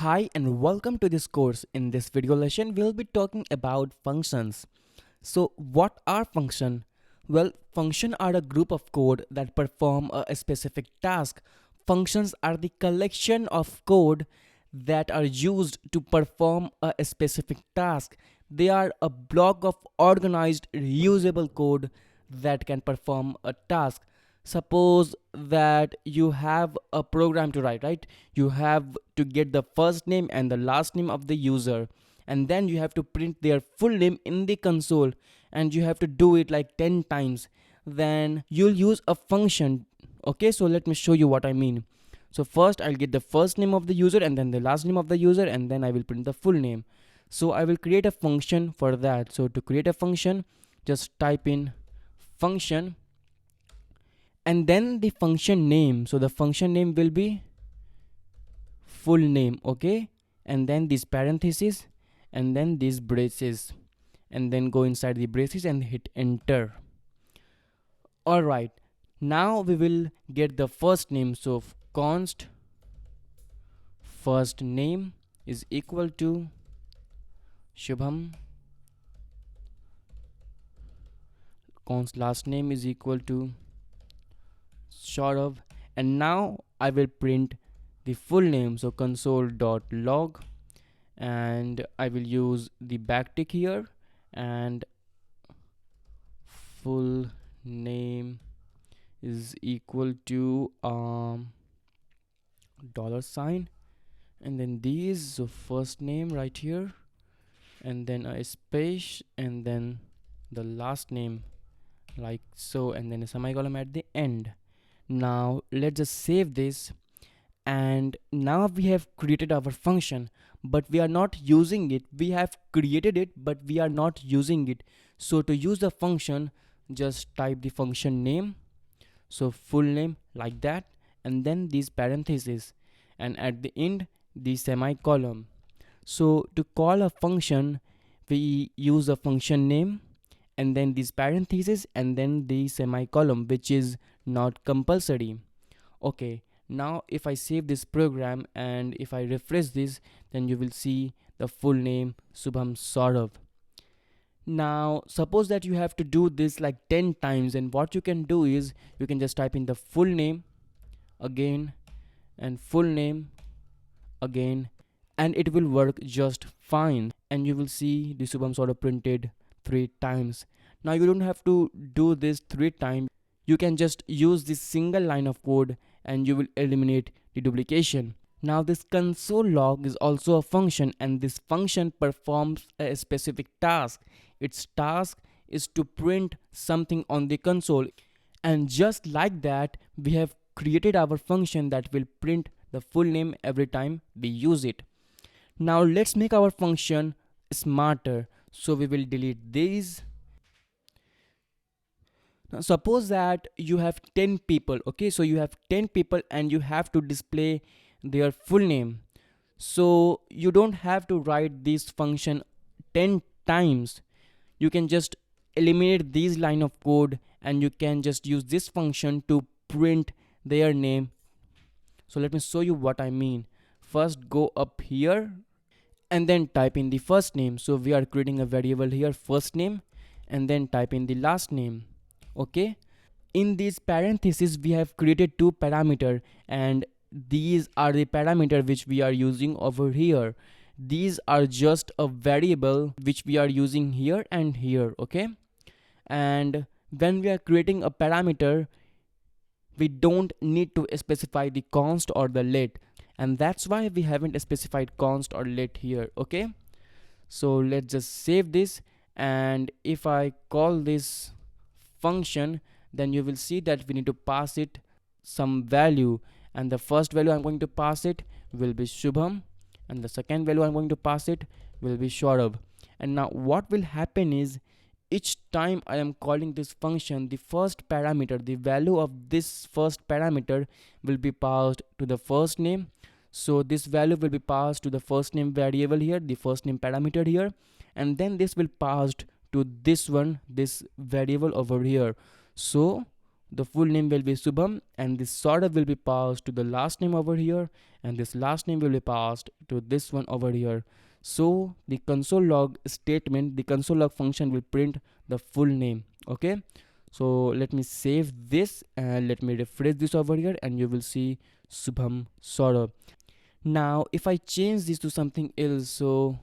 Hi and welcome to this course. In this video lesson, we'll be talking about functions. So what are functions? Well, functions are a group of code that perform a specific task. Functions are the collection of code that are used to perform a specific task. They are a block of organized reusable code that can perform a task. Suppose that you have a program to write, right? You have to get the first name and the last name of the user, and then you have to print their full name in the console, and you have to do it like 10 times. Then you'll use a function. Okay, so let me show you what I mean. So first I'll get the first name of the user and then the last name of the user, and then I will print the full name. So I will create a function for that. So to create a function, just type in function and then the function name. So the function name will be full name. Okay, and then this parenthesis and then these braces, and then go inside the braces and hit enter. All right, now we will get the first name. So const first name is equal to Shubham, const last name is equal to Saurav, and now I will print the full name. So console.log, and I will use the backtick here, and full name is equal to dollar sign, and then these. So first name right here, and then a space, and then the last name like so, and then a semicolon at the end. Now let's just save this, and now we have created our function, but we are not using it. We have created it, but we are not using it. So to use the function, just type the function name, so full name like that, and then these parentheses, and at the end the semicolon. So to call a function, we use a function name and then these parentheses and then the semicolon, which is not compulsory. Okay, now if I save this program and if I refresh this, then you will see the full name Shubham Saurav. Now suppose that you have to do this like 10 times, and what you can do is you can just type in the full name again and full name again, and it will work just fine, and you will see the Shubham Saurav printed 3 times. Now you don't have to do this 3 times. You can just use this single line of code and you will eliminate the duplication. Now this console log is also a function, and this function performs a specific task. Its task is to print something on the console, and just like that we have created our function that will print the full name every time we use it. Now let's make our function smarter. So we will delete these. Now suppose that you have 10 people. Okay, so you have 10 people and you have to display their full name. So you don't have to write this function 10 times. You can just eliminate these line of code and you can just use this function to print their name. So let me show you what I mean. First go up here and then type in the first name. So we are creating a variable here, first name, and then type in the last name. Okay, in these parentheses we have created 2 parameter, and these are the parameter which we are using over here. These are just a variable which we are using here and here. Okay, and when we are creating a parameter, we don't need to specify the const or the let, and that's why we haven't specified const or let here. Okay, so let's just save this, and if I call this function, then you will see that we need to pass it some value, and the first value I'm going to pass it will be Shubham, and the second value I'm going to pass it will be Saurav. And now what will happen is, each time I am calling this function, the first parameter, the value of this first parameter will be passed to the first name. So this value will be passed to the first name variable here, the first name parameter here, and then this will passed to this one, this variable over here. So the full name will be Subham, and this sort of will be passed to the last name over here, and this last name will be passed to this one over here. So the console log statement, the console log function will print the full name. Okay, so let me save this and let me refresh this over here, and you will see Subham Saurabh. Now if I change this to something else, so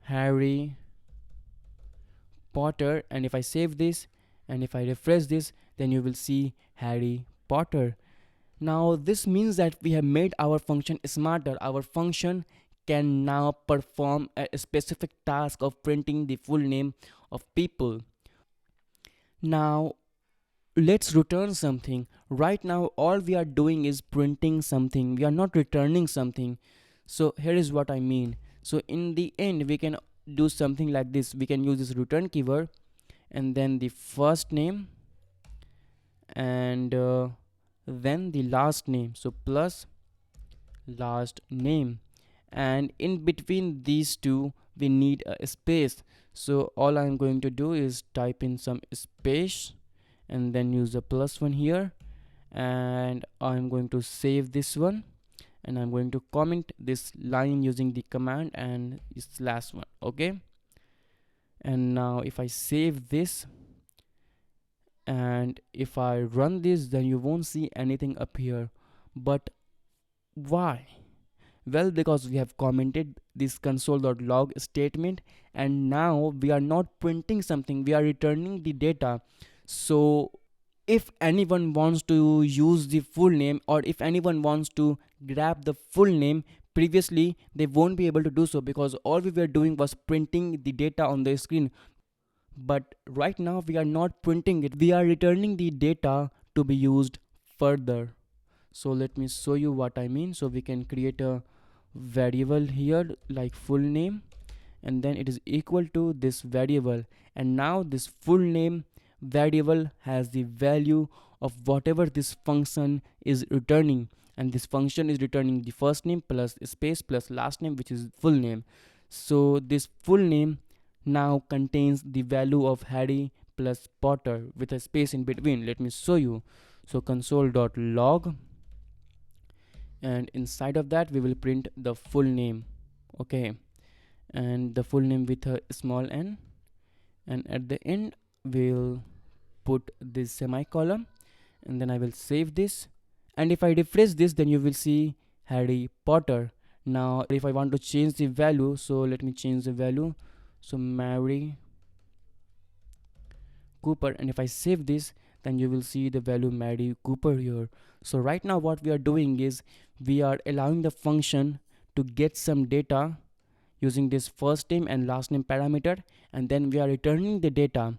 Harry Potter, and if I save this and if I refresh this, then you will see Harry Potter. Now this means that we have made our function smarter. Our function can now perform a specific task of printing the full name of people. Now let's return something. Right now all we are doing is printing something, we are not returning something. So here is what I mean. So in the end we can do something like this. We can use this return keyword and then the first name and then the last name, so plus last name, and in between these two we need a space. So all I'm going to do is type in some space and then use a plus one here, and I'm going to save this one, and I'm going to comment this line using the command and slash one. Okay, and now if I save this and if I run this, then you won't see anything appear. But why? Well, because we have commented this console.log statement, and now we are not printing something, we are returning the data. So if anyone wants to use the full name, or if anyone wants to grab the full name, previously they won't be able to do so, because all we were doing was printing the data on the screen. But right now we are not printing it, we are returning the data to be used further. So let me show you what I mean. So we can create a variable here like full name, and then it is equal to this variable, and now this full name variable has the value of whatever this function is returning, and this function is returning the first name plus space plus last name, which is full name. So this full name now contains the value of Harry plus Potter with a space in between. Let me show you. So console.log, and inside of that we will print the full name. Okay, and the full name with a small n, and at the end we'll put this semicolon, and then I will save this, and if I refresh this, then you will see Harry Potter. Now if I want to change the value, so let me change the value, so Mary Cooper, and if I save this, then you will see the value Mary Cooper here. So right now what we are doing is we are allowing the function to get some data using this first name and last name parameter, and then we are returning the data,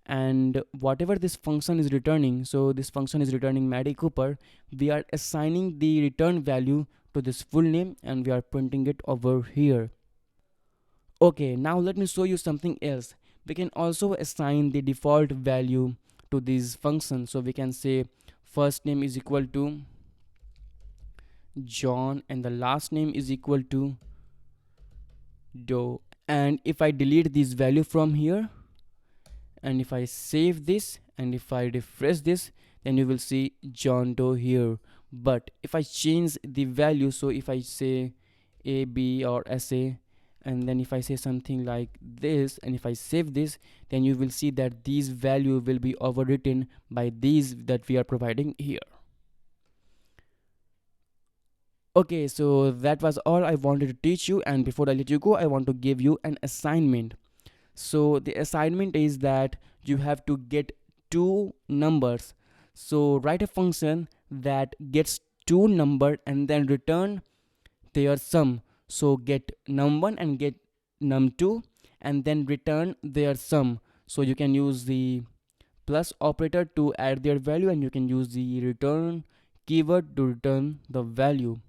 and whatever this function is returning, so this function is returning Mary Cooper, we are assigning the return value to this full name, and we are printing it over here. Okay, now let me show you something else. We can also assign the default value to these functions. So we can say first name is equal to John, and the last name is equal to Doe. And if I delete this value from here, and if I save this, and if I refresh this, then you will see John Doe here. But if I change the value, so if I say A, B or SA, and then if I say something like this, and if I save this, then you will see that these value will be overwritten by these that we are providing here. Okay, so that was all I wanted to teach you, and before I let you go, I want to give you an assignment. So the assignment is that you have to get two numbers. So write a function that gets two numbers and then return their sum. So get num1 and get num2 and then return their sum. So you can use the plus operator to add their value, and you can use the return keyword to return the value.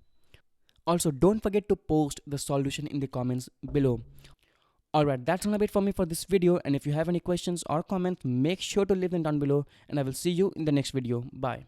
Also, don't forget to post the solution in the comments below. Alright, that's all a bit for me for this video, and if you have any questions or comments, make sure to leave them down below, and I will see you in the next video. Bye.